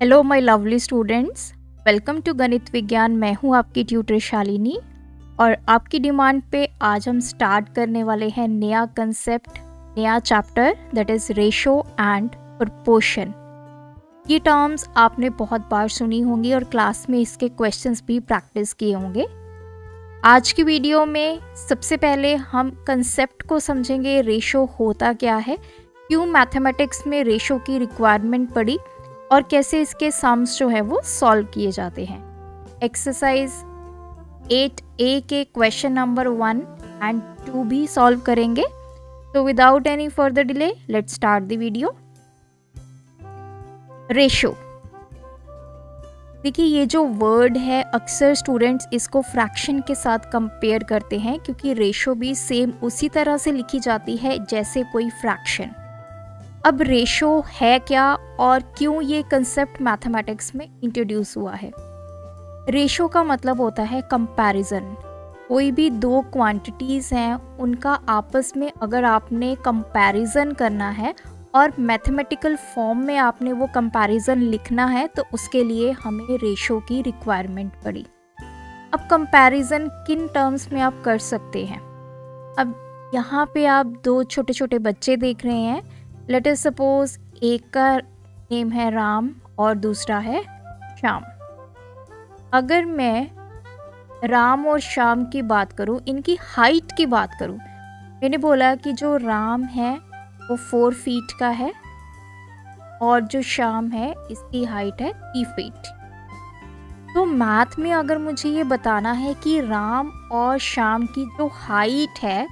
Hello my lovely students, welcome to Ganit Vigyan. मैं हूं आपकी ट्यूटर शालिनी और आपकी डिमांड पे आज हम स्टार्ट करने वाले हैं नया कंसेप्ट, नया chapter, that is ratio and proportion. ये टर्म्स आपने बहुत बार सुनी होंगी और क्लास में इसके क्वेश्चंस भी प्रैक्टिस किए होंगे। आज की वीडियो में सबसे पहले हम कंसेप्ट को समझेंगे, रेशो होता क्या है, क्यों मैथमेटिक्स में रेशो की रिक्वायरमेंट पड़ी और कैसे इसके सम्स जो है वो सॉल्व किए जाते हैं। एक्सरसाइज 8A के क्वेश्चन नंबर 1 एंड 2 भी सॉल्व करेंगे। तो without any further delay let's start the video. Ratio, देखिए ये जो वर्ड है अक्सर स्टूडेंट्स इसको फ्रैक्शन के साथ कंपेयर करते हैं, क्योंकि रेशो भी सेम उसी तरह से लिखी जाती है जैसे कोई फ्रैक्शन। अब रेशो है क्या और क्यों ये कंसेप्ट मैथमेटिक्स में इंट्रोड्यूस हुआ है। रेशो का मतलब होता है कंपैरिजन। कोई भी दो क्वांटिटीज़ हैं उनका आपस में अगर आपने कंपैरिजन करना है और मैथमेटिकल फॉर्म में आपने वो कंपैरिजन लिखना है तो उसके लिए हमें रेशो की रिक्वायरमेंट पड़ी। अब कंपैरिजन किन टर्म्स में आप कर सकते हैं। अब यहाँ पे आप दो छोटे छोटे बच्चे देख रहे हैं। लेट अस सपोज एक का नेम है राम और दूसरा है श्याम। अगर मैं राम और श्याम की बात करूं, इनकी हाइट की बात करूं, मैंने बोला कि जो राम है वो 4 फीट का है और जो श्याम है इसकी हाइट है 3 फीट। तो मैथ में अगर मुझे ये बताना है कि राम और श्याम की जो हाइट है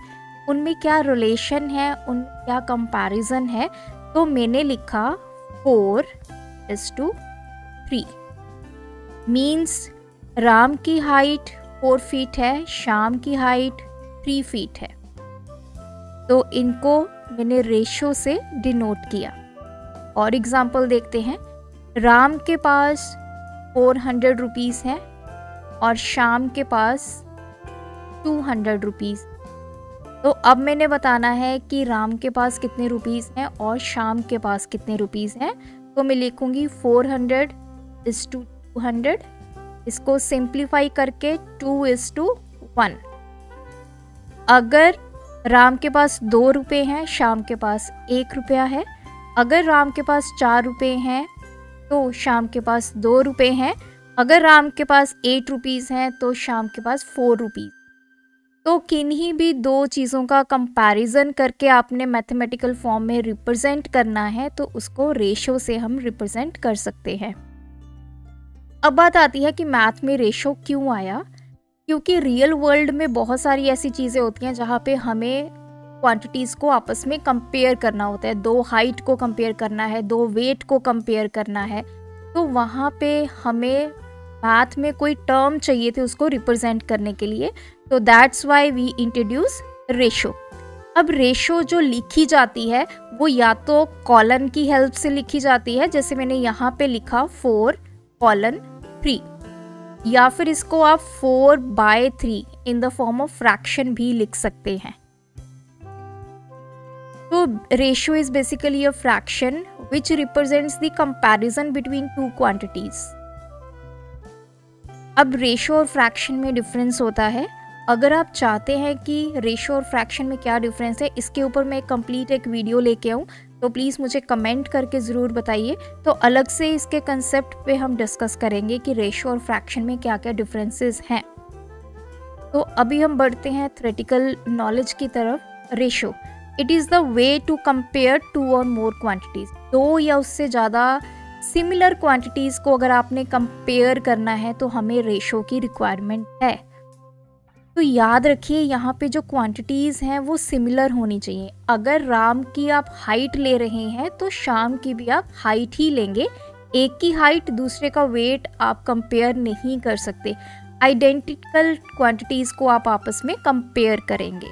उनमें क्या रिलेशन है, उनमें क्या कंपैरिजन है, तो मैंने लिखा 4:3 मीन्स राम की हाइट 4 फीट है, श्याम की हाइट 3 फीट है। तो इनको मैंने रेशो से डिनोट किया। और एग्जाम्पल देखते हैं। राम के पास 400 रुपीज़ है और श्याम के पास 200 रुपीज़। तो अब मैंने बताना है कि राम के पास कितने रुपीज़ हैं और श्याम के पास कितने रुपीज़ हैं। तो मैं लिखूंगी 400:200। इसको सिंप्लीफाई करके 2:1। अगर राम के पास 2 रुपये हैं, श्याम के पास 1 रुपया है। अगर राम के पास 4 रुपये हैं तो श्याम के पास 2 रुपये हैं। अगर राम के पास 8 रुपीज़ हैं तो श्याम के पास 4 रुपीज़। तो किन्हीं भी दो चीज़ों का कंपैरिजन करके आपने मैथमेटिकल फॉर्म में रिप्रेजेंट करना है तो उसको रेशो से हम रिप्रेजेंट कर सकते हैं। अब बात आती है कि मैथ में रेशो क्यों आया। क्योंकि रियल वर्ल्ड में बहुत सारी ऐसी चीज़ें होती हैं जहाँ पे हमें क्वांटिटीज़ को आपस में कंपेयर करना होता है। दो हाइट को कंपेयर करना है, दो वेट को कंपेयर करना है, तो वहाँ पे हमें मैथ में कोई टर्म चाहिए थे उसको रिप्रेजेंट करने के लिए। तो that's why we introduce ratio. अब रेशो जो लिखी जाती है वो या तो कॉलन की हेल्प से लिखी जाती है, जैसे मैंने यहाँ पे लिखा 4:3, या फिर इसको आप 4/3 in the form of fraction भी लिख सकते हैं। तो ratio is basically a fraction which represents the comparison between two quantities. अब रेशो और फ्रैक्शन में डिफरेंस होता है। अगर आप चाहते हैं कि रेशो और फ्रैक्शन में क्या डिफरेंस है, इसके ऊपर मैं कंप्लीट एक वीडियो लेके आऊँ तो प्लीज़ मुझे कमेंट करके ज़रूर बताइए। तो अलग से इसके कंसेप्ट पे हम डिस्कस करेंगे कि रेशो और फ्रैक्शन में क्या क्या डिफरेंसेस हैं। तो अभी हम बढ़ते हैं थ्योरेटिकल नॉलेज की तरफ। Ratio, it is the way to compare 2 और मोर क्वांटिटीज़। 2 या उससे ज़्यादा सिमिलर क्वांटिटीज़ को अगर आपने कंपेयर करना है तो हमें रेशो की रिक्वायरमेंट है। तो याद रखिए यहाँ पे जो क्वांटिटीज़ हैं वो सिमिलर होनी चाहिए। अगर राम की आप हाइट ले रहे हैं तो श्याम की भी आप हाइट ही लेंगे। एक की हाइट दूसरे का वेट आप कंपेयर नहीं कर सकते। आइडेंटिकल क्वांटिटीज़ को आप आपस में कंपेयर करेंगे।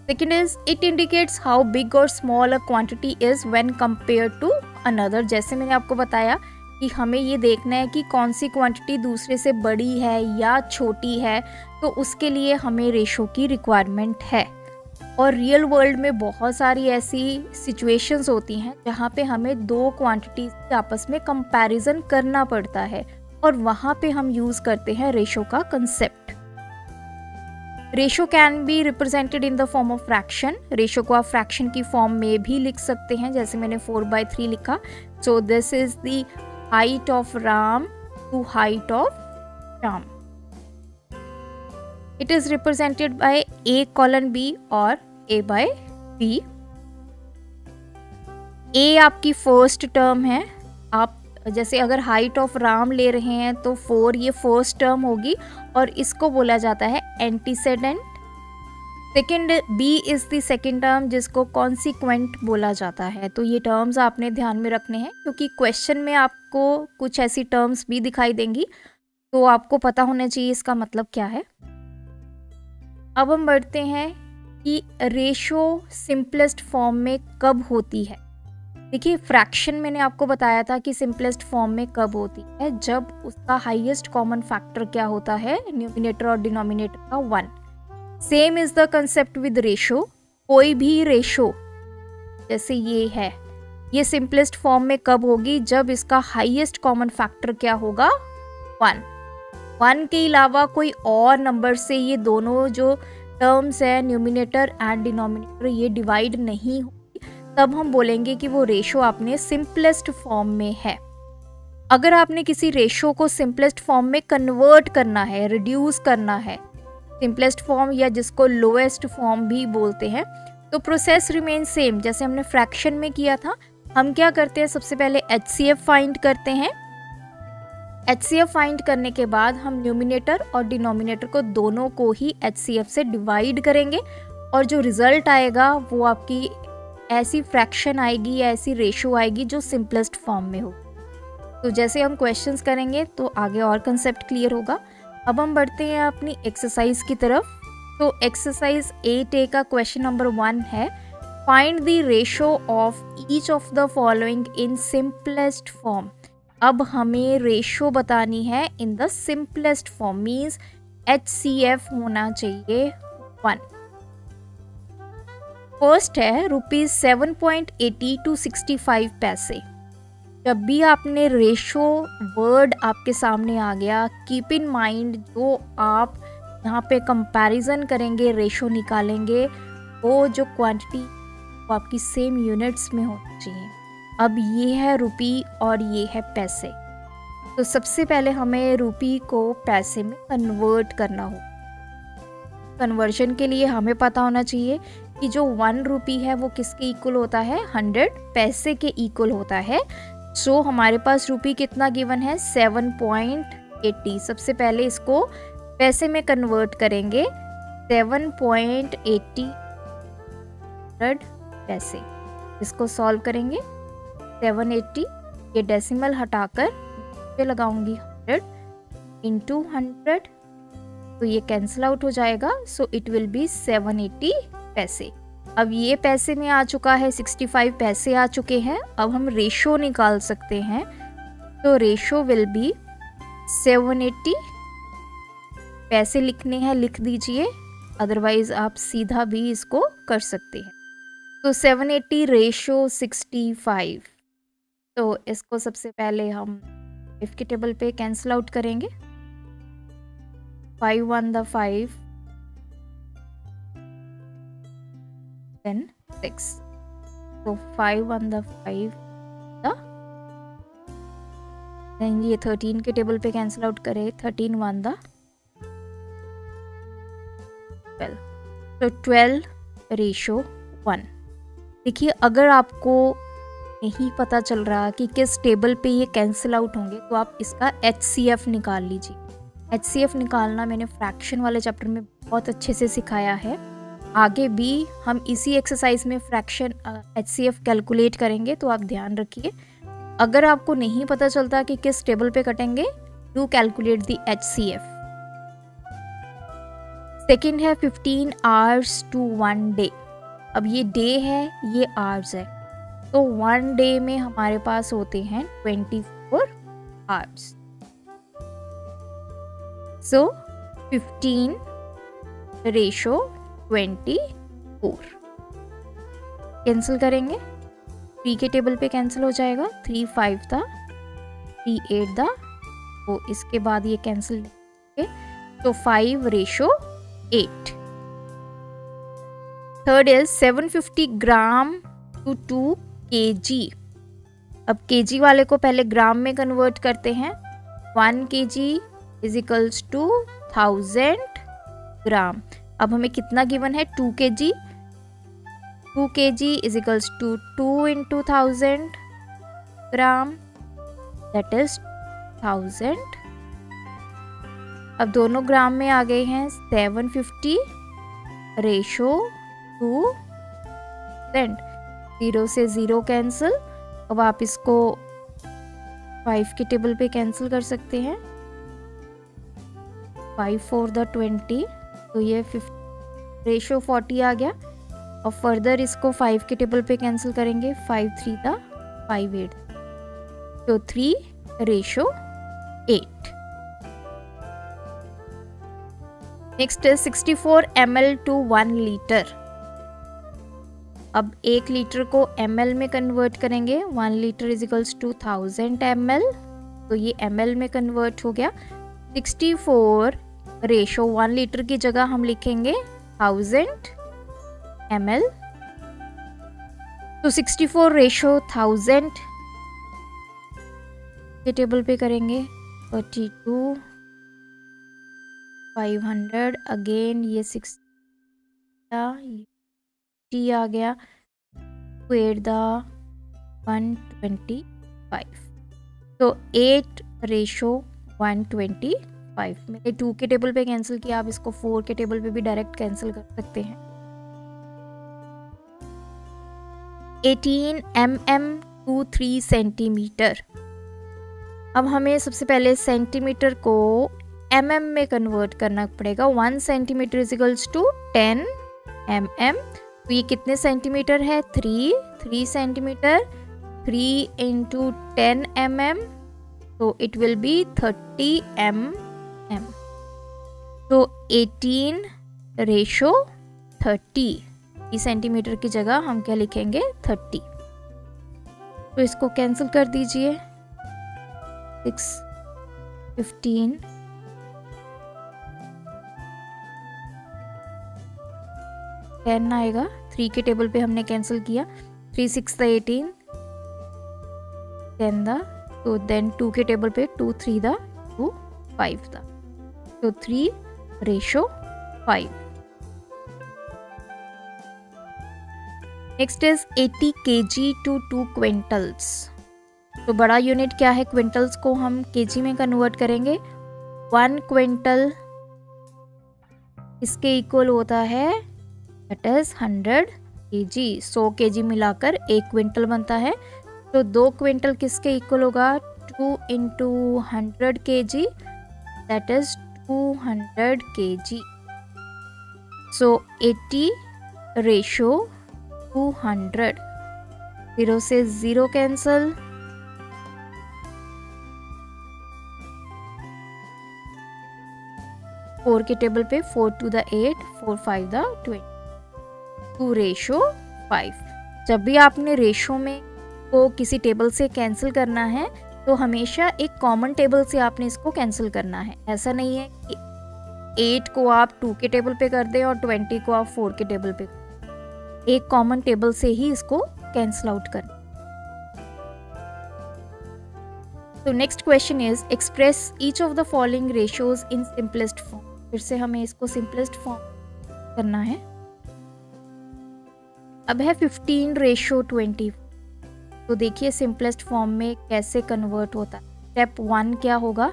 Second is it indicates how big और small a quantity is when compared to another. जैसे मैंने आपको बताया कि हमें ये देखना है कि कौन सी क्वांटिटी दूसरे से बड़ी है या छोटी है, तो उसके लिए हमें रेशो की रिक्वायरमेंट है। और रियल वर्ल्ड में बहुत सारी ऐसी सिचुएशंस होती हैं जहाँ पे हमें दो क्वांटिटीज के आपस में कंपैरिजन करना पड़ता है और वहाँ पे हम यूज़ करते हैं रेशो का concept. Ratio can be represented in the form of fraction. Ratio को आप फ्रैक्शन की फॉर्म में भी लिख सकते हैं, जैसे मैंने 4/3 लिखा। So this is the height of Ram to height of Ram. It is represented by A:B और A/B। A आपकी फर्स्ट टर्म है। आप जैसे अगर हाइट ऑफ राम ले रहे हैं तो 4 ये फर्स्ट टर्म होगी और इसको बोला जाता है antecedent. Second B is the second term जिसको कॉन्सिक्वेंट बोला जाता है। तो ये टर्म्स आपने ध्यान में रखने हैं क्योंकि क्वेश्चन में आपको कुछ ऐसी टर्म्स भी दिखाई देंगी, तो आपको पता होना चाहिए इसका मतलब क्या है। अब हम बढ़ते हैं कि रेशो सिंपलेस्ट फॉर्म में कब होती है। देखिए, फ्रैक्शन मैंने आपको बताया था कि सिंपलेस्ट फॉर्म में कब होती है, जब उसका हाईएस्ट कॉमन फैक्टर क्या होता है, न्यूमिनेटर और डिनोमिनेटर का 1। Same is the concept with ratio. कोई भी रेशो जैसे ये है, ये सिंपलेस्ट फॉर्म में कब होगी, जब इसका हाईएस्ट कॉमन फैक्टर क्या होगा, 1। 1 के अलावा कोई और नंबर से ये दोनों जो टर्म्स है न्यूमिनेटर एंड डिनोमिनेटर ये डिवाइड नहीं होगी, तब हम बोलेंगे कि वो रेशो आपने सिंपलेस्ट फॉर्म में है। अगर आपने किसी रेशो को सिंपलेस्ट फॉर्म में कन्वर्ट करना है, रिड्यूस करना है, सिंपलेस्ट फॉर्म या जिसको लोएस्ट फॉर्म भी बोलते हैं, तो प्रोसेस रिमेन सेम जैसे हमने फ्रैक्शन में किया था। हम क्या करते हैं, सबसे पहले HCF फाइंड करते हैं। HCF फाइंड करने के बाद हम न्यूमिनेटर और डिनोमिनेटर को दोनों को ही HCF से डिवाइड करेंगे और जो रिजल्ट आएगा वो आपकी ऐसी फ्रैक्शन आएगी या ऐसी रेशो आएगी जो सिंपलेस्ट फॉर्म में हो। तो जैसे हम क्वेश्चंस करेंगे तो आगे और कंसेप्ट क्लियर होगा। अब हम बढ़ते हैं अपनी एक्सरसाइज की तरफ। तो एक्सरसाइज 8A का क्वेश्चन नंबर 1 है, find the ratio of each of the following in simplest form. अब हमें रेशो बतानी है in the simplest form, means HCF होना चाहिए 1। फर्स्ट है ₹7.80 to 65 पैसे। जब भी आपने रेशो वर्ड आपके सामने आ गया, कीप इन माइंड जो आप यहाँ पे कंपैरिजन करेंगे, रेशो निकालेंगे, वो जो क्वांटिटी वो आपकी सेम यूनिट्स में होनी चाहिए। अब ये है रुपी और ये है पैसे। तो सबसे पहले हमें रुपी को पैसे में कन्वर्ट करना होगा। कन्वर्जन के लिए हमें पता होना चाहिए कि जो 1 रुपी है वो किसके इक्वल होता है, 100 पैसे के इक्वल होता है। सो हमारे पास रुपी कितना गिवन है, 7.80। सबसे पहले इसको पैसे में कन्वर्ट करेंगे, 7.80 पैसे। इसको सॉल्व करेंगे, 780 ये डेसिमल हटाकर पे लगाऊंगी 100 इंटू 100, तो ये कैंसिल आउट हो जाएगा। सो इट विल बी 780 पैसे। अब ये पैसे में आ चुका है, 65 पैसे आ चुके हैं। अब हम रेशो निकाल सकते हैं, तो रेशो विल बी 780। पैसे लिखने हैं लिख दीजिए, अदरवाइज आप सीधा भी इसको कर सकते हैं। तो 780 रेशो 65। तो इसको सबसे पहले हम इफ के टेबल पे कैंसिल आउट करेंगे। 5 1 the 5 then 6, so 5 1 the 5 the, then ये 13 के टेबल पे कैंसिल आउट करें, 13 1 the 12, तो 12 रेशो 1। देखिए, अगर आपको नहीं पता चल रहा कि किस टेबल पे ये कैंसिल आउट होंगे, तो आप इसका HCF निकाल लीजिए। HCF निकालना मैंने फ्रैक्शन वाले चैप्टर में बहुत अच्छे से सिखाया है। आगे भी हम इसी एक्सरसाइज में फ्रैक्शन HCF कैलकुलेट करेंगे, तो आप ध्यान रखिए। अगर आपको नहीं पता चलता कि किस टेबल पे कटेंगे, do calculate the HCF। Second है 15 hours to 1 day। अब ये डे है, ये आवर्स है, तो 1 डे में हमारे पास होते हैं 24 hours। सो 15 रेशो 24। 4 कैंसिल करेंगे, 3 के टेबल पे कैंसिल हो जाएगा, 3 5 था, 3 8 था, तो इसके बाद ये कैंसिल, तो 5:8। Third is 750 gram to 2 kg। अब kg वाले को पहले ग्राम में कन्वर्ट करते हैं। 1 kg is equals to 1000 gram. अब हमें कितना गिवन है, 2 kg। 2 kg is equals to 2 into 1000 gram, that is 1000। अब दोनों ग्राम में आ गए हैं, 750 रेशो टू 1000, 0 से 0 कैंसिल। अब आप इसको 5 के टेबल पे कैंसिल कर सकते हैं, 5 4 द 20, तो ये 50 40 आ गया। और फर्दर इसको 5 के टेबल पे कैंसिल करेंगे, 5 3 द 5 8, तो 3:8। नेक्स्ट है 64 ml टू 1 लीटर। अब 1 लीटर को ml में कन्वर्ट करेंगे, 1 litre is equals to 1000 ml, तो ये ml में कन्वर्ट हो गया। 64 रेशो 1 लीटर की जगह हम लिखेंगे 1000 ml, तो 64 रेशो 1000 के टेबल पे करेंगे, 32 500, अगेन ये 60 आ गया, 8 द 125, तो 8:125। मैंने 2 के टेबल पे कैंसिल किया, आप इसको 4 के टेबल पे भी डायरेक्ट कैंसिल कर सकते हैं। 18 mm टू 3 सेंटीमीटर। अब हमें सबसे पहले सेंटीमीटर को mm में कन्वर्ट करना पड़ेगा। 1 centimetre is equals to 10 mm, तो ये कितने सेंटीमीटर है, 3 सेंटीमीटर, 3 into 10 mm, तो इट विल बी 30 mm, तो 18:30। इस सेंटीमीटर की जगह हम क्या लिखेंगे, 30, तो इसको कैंसिल कर दीजिए, 6 15 10 आएगा। 3 के टेबल पे हमने कैंसिल किया, 3 6 द 18, 10 द, तो देन 2 के टेबल पे 2 3 द 2 5 द, तो 3:5। Next is 80 kg to 2 quintals. तो बड़ा यूनिट क्या है, क्विंटल्स को हम केजी में कन्वर्ट करेंगे। 1 क्विंटल इसके इक्वल होता है, दैट इज 100 kg। 100 kg मिलाकर 1 क्विंटल बनता है, तो 2 क्विंटल किसके इक्वल होगा, 2 into 100 kg, that is 200 kg। सो 80:200, 0 से 0 कैंसल, 4 के टेबल पे 4 2 द 8, 4 5 द 20, 2:5। जब भी आपने रेशो में को किसी टेबल से कैंसिल करना है, तो हमेशा एक कॉमन टेबल से आपने इसको कैंसिल करना है। ऐसा नहीं है कि 8 को आप 2 के टेबल पे कर दें और 20 को आप 4 के टेबल पे, एक कॉमन टेबल से ही इसको कैंसिल आउट करें। तो next question is express each of the following ratios in simplest form. फिर से हमें इसको सिंपलेस्ट फॉर्म करना है। अब है 15:20, तो देखिए सिंपलेस्ट फॉर्म में कैसे कन्वर्ट होता है। स्टेप 1 क्या होगा,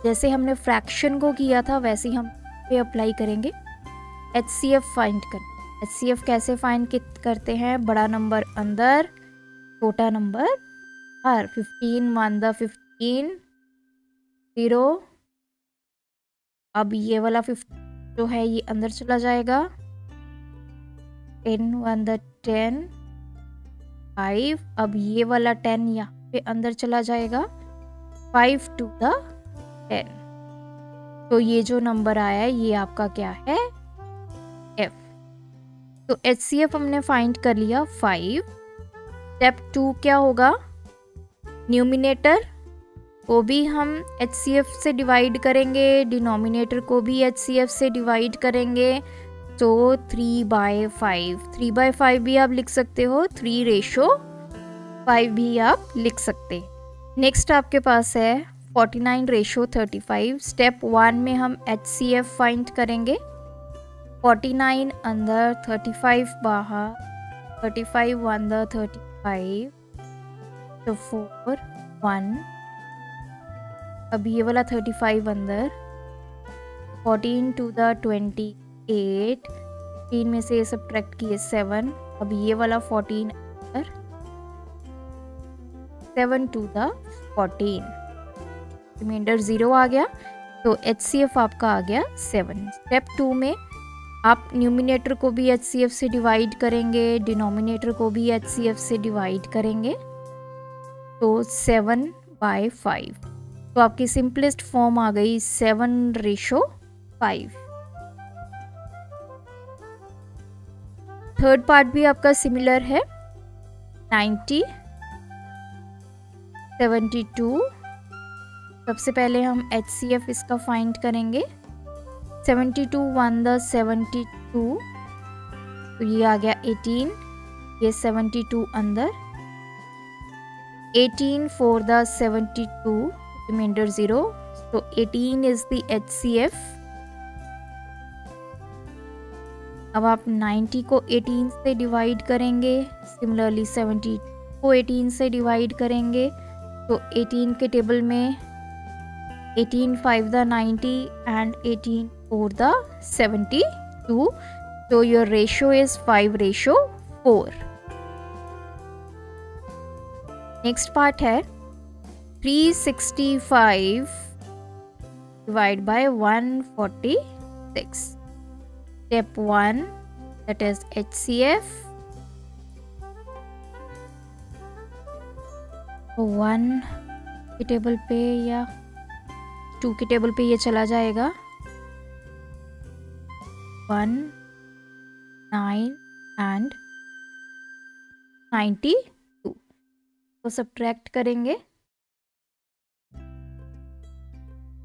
जैसे हमने फ्रैक्शन को किया था वैसे ही हम पे अप्लाई करेंगे। HCF फाइंड करना। HCF कैसे फाइंड करते हैं, बड़ा नंबर अंदर, छोटा नंबर बाहर। 15 1 द 15, 0। अब ये वाला 15 जो है ये अंदर चला जाएगा, 10 1 द 10, 5। अब ये वाला 10 यहाँ पे अंदर चला जाएगा, 5 2 द 10। तो ये जो नंबर आया है ये आपका क्या है, F। तो HCF हमने फाइंड कर लिया 5। स्टेप 2 क्या होगा, न्यूमिनेटर को भी हम HCF से डिवाइड करेंगे, डिनोमिनेटर को भी HCF से डिवाइड करेंगे। तो 3/5, 3/5 भी आप लिख सकते हो, 3:5 भी आप लिख सकते। नेक्स्ट आपके पास है 49:35। स्टेप 1 में हम HCF फाइंड करेंगे। 49 अंदर, 35 बाहर, 35 अंदर 35, तो 4 1, अब ये वाला 35 अंदर, 14 टू द 28, 3 में से सब्ट्रैक्ट किए 7, अब ये वाला 14 अंदर, 7 टू द 14, रिमाइंडर 0 आ गया। तो HCF आपका आ गया 7। स्टेप 2 में आप न्यूमिनेटर को भी HCF से डिवाइड करेंगे, डिनोमिनेटर को भी HCF से डिवाइड करेंगे। तो 7/5, तो आपकी सिंपलेस्ट फॉर्म आ गई 7:5। थर्ड पार्ट भी आपका सिमिलर है, 90 72। सबसे पहले हम HCF इसका फाइंड करेंगे। 72 1 द 72, तो ये आ गया 18, ये 72 अंदर, 18 4 द 72, रिमाइंडर 0, तो 18 इज द HCF। अब आप 90 को 18 से डिवाइड करेंगे, सिमिलरली 70 को 18 से डिवाइड करेंगे। तो 18 के टेबल में 18 5 the 90 and 18 4 the 72, so your ratio is 5:4। Next part है 365 divided by 146। Step 1, that is HCF। 1 के टेबल पे या 2 के टेबल पे ये चला जाएगा, 1 9 एंड 92, तो सब्ट्रैक्ट करेंगे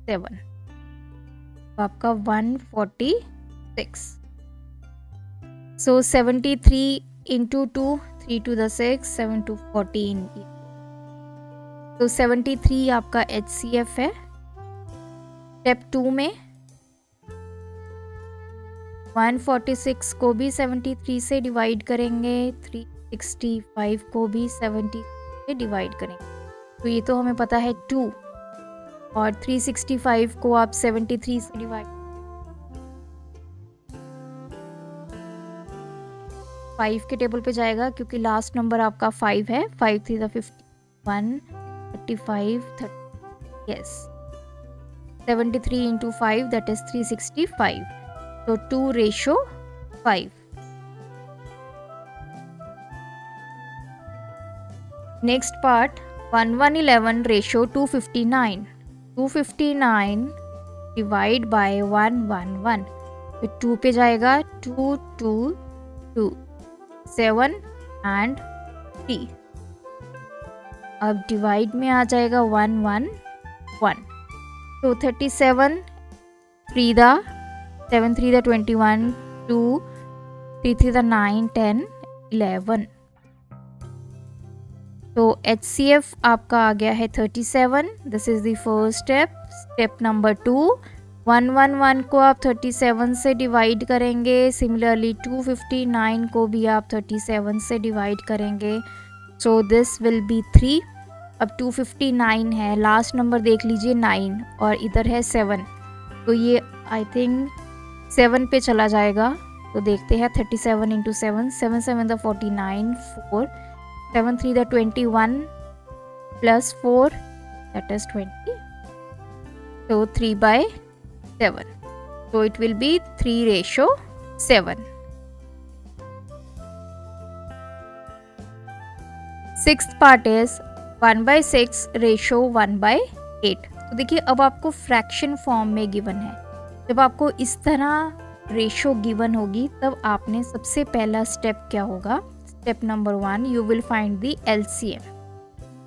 7, तो आपका 146। सो 73 इंटू 2, 3 to the 6, 7 to 14, तो 73 आपका HCF है। स्टेप 2 में 146 को भी 73 से डिवाइड करेंगे, 365 को भी 70 से डिवाइड करेंगे। तो ये तो हमें पता है 2, और 365 को आप 73 से डिवाइड, 5 के टेबल पे जाएगा क्योंकि लास्ट नंबर आपका 5 है। 5 3 the 51, 35 30, yes, 73 into 5 that is 365, तो 2:5। Next part 1111:259। 259 डिवाइड बाय 111, तो 2 पे जाएगा 2 2 2, 7 एंड 3। अब डिवाइड में आ जाएगा 1 1 1, तो 37 3 द 7 3 द 21, 2 3 3 द 9 10 11। तो HCF आपका आ गया है 37। This is the first step. Step number 2, 111 को आप 37 से डिवाइड करेंगे, सिमिलरली 259 को भी आप 37 से डिवाइड करेंगे, सो दिस विल बी 3। अब 259 है, लास्ट नंबर देख लीजिए 9 और इधर है 7, तो ये आई थिंक 7 पे चला जाएगा। तो देखते हैं 37 into 7, 7 7 the 49, 4 7 3 the 21 plus 4 that is 20, so 3/7, so it will be 3:7। Sixth part is 1/6:1/8। तो देखिए अब आपको फ्रैक्शन फॉर्म में गिवन है, जब आपको इस तरह रेशो गिवन होगी तब आपने सबसे पहला स्टेप क्या होगा, step number 1, you will find the LCM.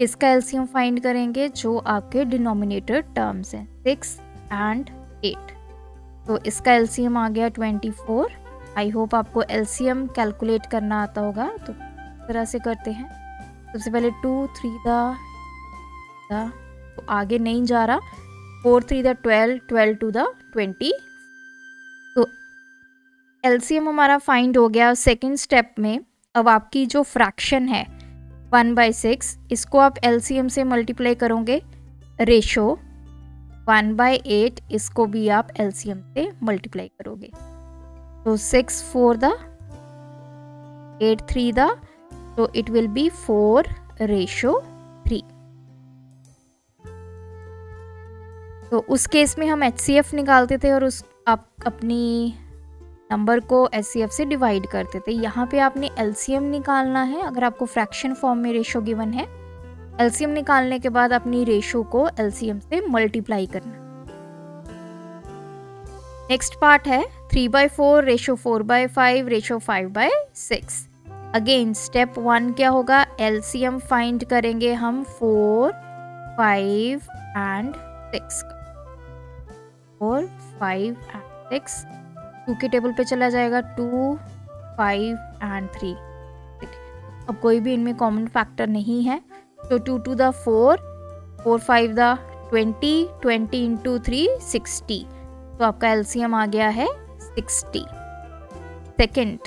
इसका एलसीएम फाइंड करेंगे जो आपके डिनोमिनेटर टर्म्स हैं 6 एंड 8। तो इसका एलसीएम आ गया 24। आई होप आपको एलसीएम कैलकुलेट करना आता होगा, तो इस तरह से करते हैं। सबसे पहले 2 3 तो आगे नहीं जा रहा, 4 3 12, 12 2 20। तो एलसीएम हमारा फाइंड हो गया। सेकंड स्टेप में अब आपकी जो फ्रैक्शन है 1/6, इसको आप एलसीएम से मल्टीप्लाई करोगे रेशो 1/8, इसको भी आप एलसीएम से मल्टीप्लाई करोगे। तो 6 4 8 3 तो इट विल बी 4/3। तो उस केस में हम HCF निकालते थे और उस आप अपनी नंबर को HCF से डिवाइड करते थे। यहाँ पे आपने LCM निकालना है। अगर आपको फ्रैक्शन फॉर्म में रेशो गिवन है, LCM निकालने के बाद अपनी रेशो को LCM से मल्टीप्लाई करना। नेक्स्ट पार्ट है 3/4 रेशो 4/5 रेशो 5/6। अगेन स्टेप 1 क्या होगा, LCM फाइंड करेंगे हम 4 5 एंड 6 का। 4 5 एंड 6 2 के टेबल पे चला जाएगा, 2 5 एंड 3। अब कोई भी इनमें कॉमन फैक्टर नहीं है, तो 2 2 4 4 5 20 20 इंटू 3 60। तो आपका एलसीएम आ गया है 60। सेकंड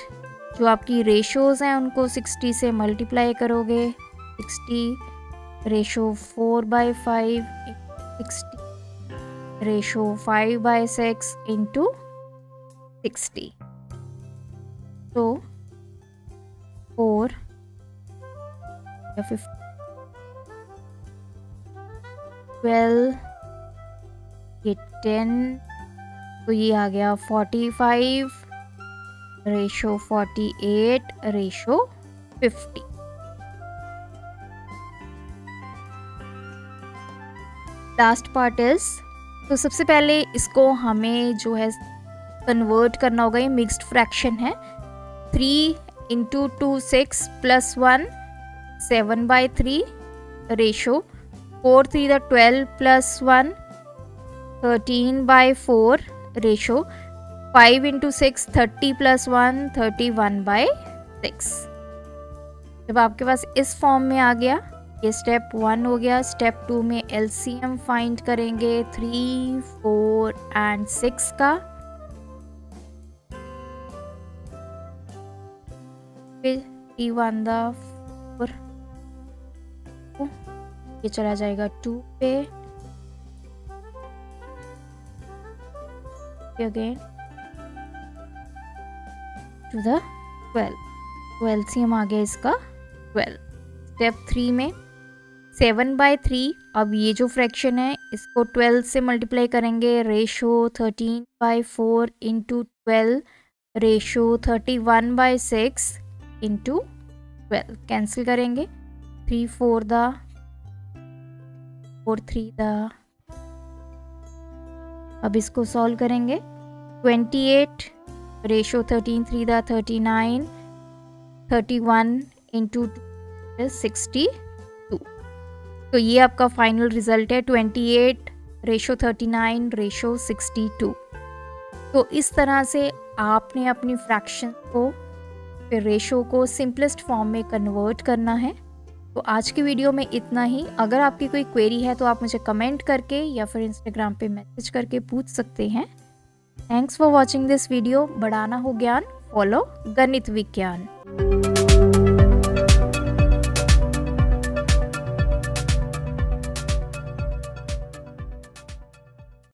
जो आपकी रेशोज हैं उनको 60 से मल्टीप्लाई करोगे। 60 रेशो 4/5 60 रेशो 5/6 इंटू 60। तो 4 या 15 12 ये 10, तो ये आ गया 45 ratio 48 ratio 50। Last part is, तो सबसे पहले इसको हमें जो है कन्वर्ट करना होगा। ये मिक्स्ड फ्रैक्शन है। 3 into 2 6 plus 1 7/3 ratio 4 3 12 plus 1 13/4 ratio 5 into 6 30 plus 1 31/6। जब आपके पास इस फॉर्म में आ गया, ये स्टेप 1 हो गया। स्टेप 2 में एलसीएम फाइंड करेंगे 3 4 एंड 6 का। फिर 3 4 ये चला जाएगा 2 पे, अगेन टू द 12। तो एलसीएम आ गया इसका 12। स्टेप 3 में 7/3, अब ये जो फ्रैक्शन है इसको 12 से मल्टीप्लाई करेंगे। Ratio 13/4 into 12 ratio 31/6 into 12 cancel करेंगे। 3 4 4 3 अब इसको सॉल्व करेंगे। 28 रेशो 13 3 39 31 इंटू 62। तो ये आपका फाइनल रिजल्ट है 28 रेशो 39 रेशो 62। तो इस तरह से आपने अपनी फ्रैक्शन को फिर रेशो को सिंपलेस्ट फॉर्म में कन्वर्ट करना है। तो आज की वीडियो में इतना ही। अगर आपकी कोई क्वेरी है तो आप मुझे कमेंट करके या फिर इंस्टाग्राम पे मैसेज करके पूछ सकते हैं। Thanks for watching this video. बढ़ाना हो ज्ञान, फॉलो गणित विज्ञान।